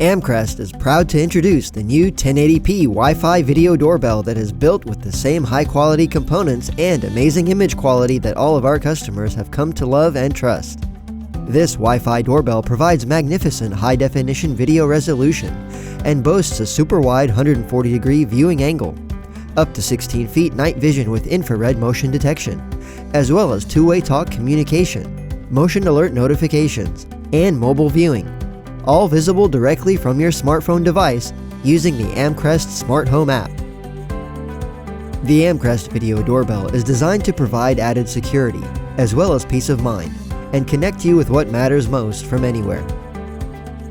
Amcrest is proud to introduce the new 1080p Wi-Fi video doorbell that is built with the same high-quality components and amazing image quality that all of our customers have come to love and trust. This Wi-Fi doorbell provides magnificent high-definition video resolution and boasts a super-wide 140-degree viewing angle, up to 16 feet night vision with infrared motion detection, as well as two-way talk communication, motion alert notifications, and mobile viewing, all visible directly from your smartphone device using the Amcrest Smart Home App. The Amcrest Video Doorbell is designed to provide added security, as well as peace of mind, and connect you with what matters most from anywhere.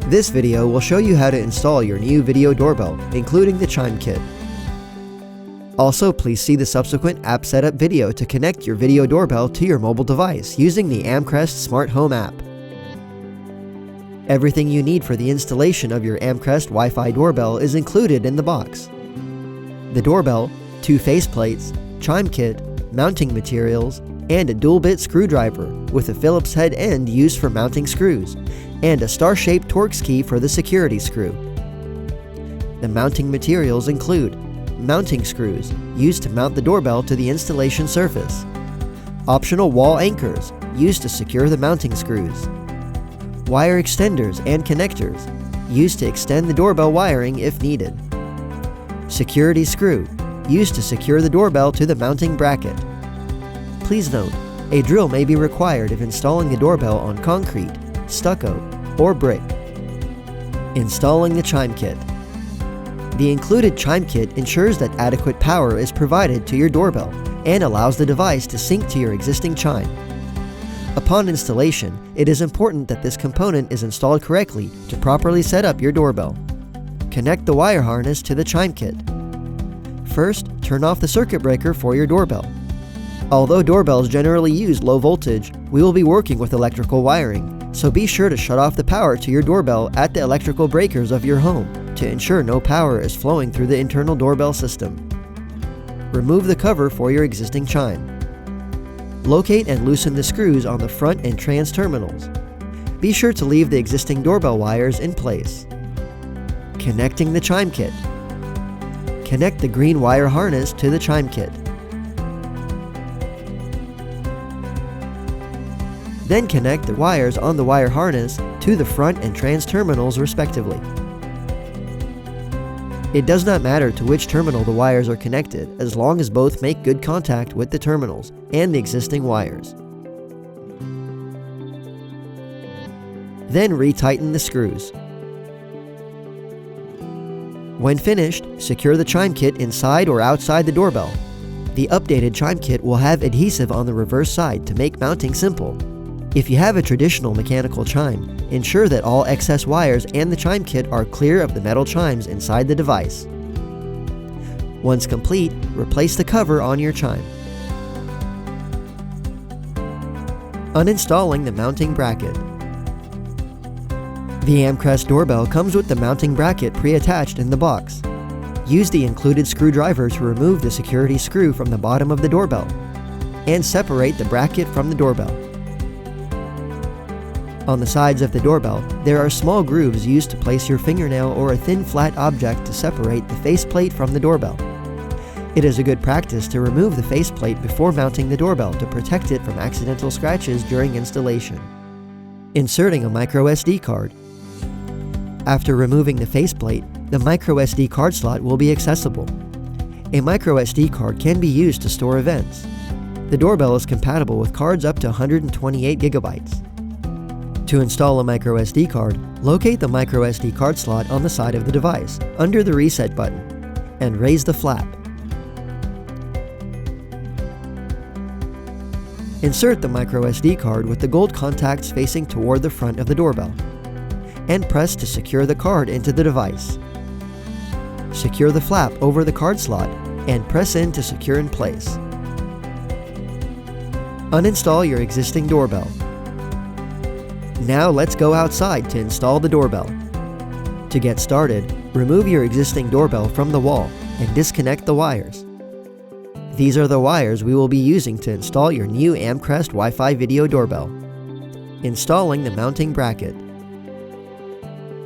This video will show you how to install your new video doorbell, including the Chime kit. Also, please see the subsequent app setup video to connect your video doorbell to your mobile device using the Amcrest Smart Home App. Everything you need for the installation of your Amcrest Wi-Fi doorbell is included in the box. The doorbell, 2 faceplates, Chime kit, mounting materials, and a dual-bit screwdriver with a Phillips head end used for mounting screws, and a star-shaped Torx key for the security screw. The mounting materials include mounting screws used to mount the doorbell to the installation surface, optional wall anchors used to secure the mounting screws, wire extenders and connectors used to extend the doorbell wiring if needed, security screw used to secure the doorbell to the mounting bracket. Please note, a drill may be required if installing the doorbell on concrete, stucco, or brick. Installing the Chime kit. The included Chime kit ensures that adequate power is provided to your doorbell and allows the device to sync to your existing Chime. Upon installation, it is important that this component is installed correctly to properly set up your doorbell. Connect the wire harness to the Chime kit. First, turn off the circuit breaker for your doorbell. Although doorbells generally use low voltage, we will be working with electrical wiring, so be sure to shut off the power to your doorbell at the electrical breakers of your home to ensure no power is flowing through the internal doorbell system. Remove the cover for your existing Chime. Locate and loosen the screws on the front and trans terminals. Be sure to leave the existing doorbell wires in place. Connecting the Chime kit. Connect the green wire harness to the Chime kit. Then connect the wires on the wire harness to the front and trans terminals respectively. It does not matter to which terminal the wires are connected as long as both make good contact with the terminals and the existing wires. Then retighten the screws. When finished, secure the Chime kit inside or outside the doorbell. The updated Chime kit will have adhesive on the reverse side to make mounting simple. If you have a traditional mechanical Chime, ensure that all excess wires and the Chime kit are clear of the metal chimes inside the device. Once complete, replace the cover on your Chime. Uninstalling the mounting bracket. The Amcrest doorbell comes with the mounting bracket pre-attached in the box. Use the included screwdriver to remove the security screw from the bottom of the doorbell, and separate the bracket from the doorbell. On the sides of the doorbell, there are small grooves used to place your fingernail or a thin flat object to separate the faceplate from the doorbell. It is a good practice to remove the faceplate before mounting the doorbell to protect it from accidental scratches during installation. Inserting a microSD card. After removing the faceplate, the microSD card slot will be accessible. A microSD card can be used to store events. The doorbell is compatible with cards up to 128 gigabytes. To install a microSD card, locate the microSD card slot on the side of the device, under the reset button, and raise the flap. Insert the microSD card with the gold contacts facing toward the front of the doorbell, and press to secure the card into the device. Secure the flap over the card slot, and press in to secure in place. Uninstall your existing doorbell. Now let's go outside to install the doorbell. To get started, remove your existing doorbell from the wall and disconnect the wires. These are the wires we will be using to install your new Amcrest Wi-Fi Video Doorbell. Installing the mounting bracket.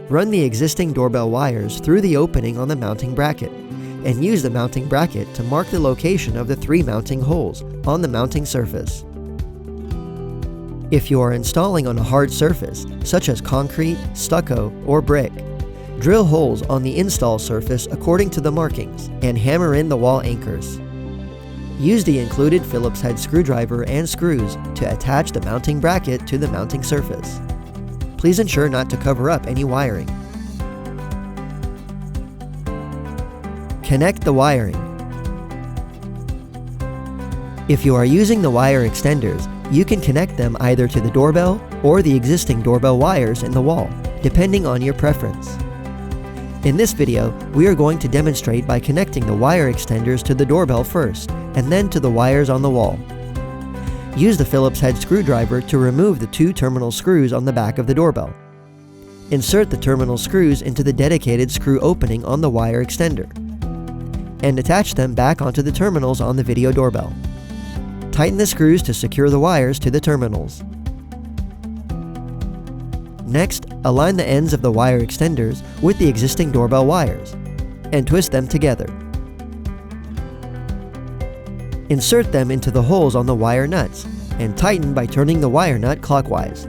Run the existing doorbell wires through the opening on the mounting bracket, and use the mounting bracket to mark the location of the 3 mounting holes on the mounting surface. If you are installing on a hard surface, such as concrete, stucco, or brick, drill holes on the install surface according to the markings and hammer in the wall anchors. Use the included Phillips head screwdriver and screws to attach the mounting bracket to the mounting surface. Please ensure not to cover up any wiring. Connect the wiring. If you are using the wire extenders, you can connect them either to the doorbell or the existing doorbell wires in the wall, depending on your preference. In this video, we are going to demonstrate by connecting the wire extenders to the doorbell first, and then to the wires on the wall. Use the Phillips head screwdriver to remove the 2 terminal screws on the back of the doorbell. Insert the terminal screws into the dedicated screw opening on the wire extender, and attach them back onto the terminals on the video doorbell. Tighten the screws to secure the wires to the terminals. Next, align the ends of the wire extenders with the existing doorbell wires, and twist them together. Insert them into the holes on the wire nuts, and tighten by turning the wire nut clockwise.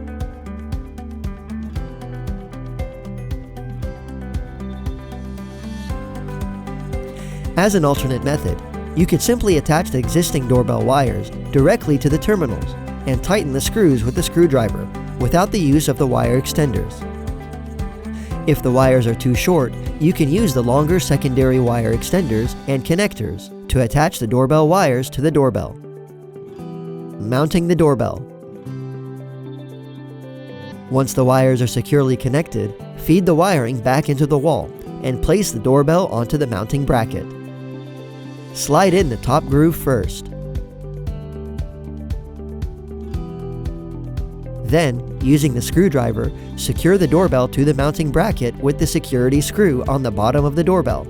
As an alternate method, you could simply attach the existing doorbell wires directly to the terminals and tighten the screws with the screwdriver without the use of the wire extenders. If the wires are too short, you can use the longer secondary wire extenders and connectors to attach the doorbell wires to the doorbell. Mounting the doorbell. Once the wires are securely connected, feed the wiring back into the wall and place the doorbell onto the mounting bracket. Slide in the top groove first. Then, using the screwdriver, secure the doorbell to the mounting bracket with the security screw on the bottom of the doorbell.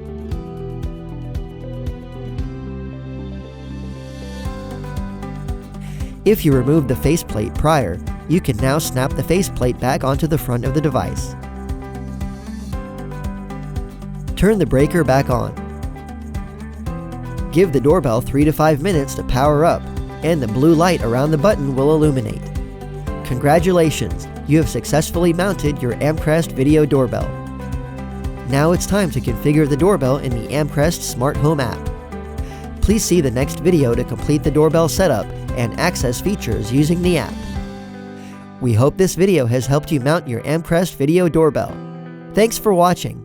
If you removed the faceplate prior, you can now snap the faceplate back onto the front of the device. Turn the breaker back on. Give the doorbell 3 to 5 minutes to power up, and the blue light around the button will illuminate. Congratulations! You have successfully mounted your Amcrest Video Doorbell. Now it's time to configure the doorbell in the Amcrest Smart Home App. Please see the next video to complete the doorbell setup and access features using the app. We hope this video has helped you mount your Amcrest Video Doorbell. Thanks for watching.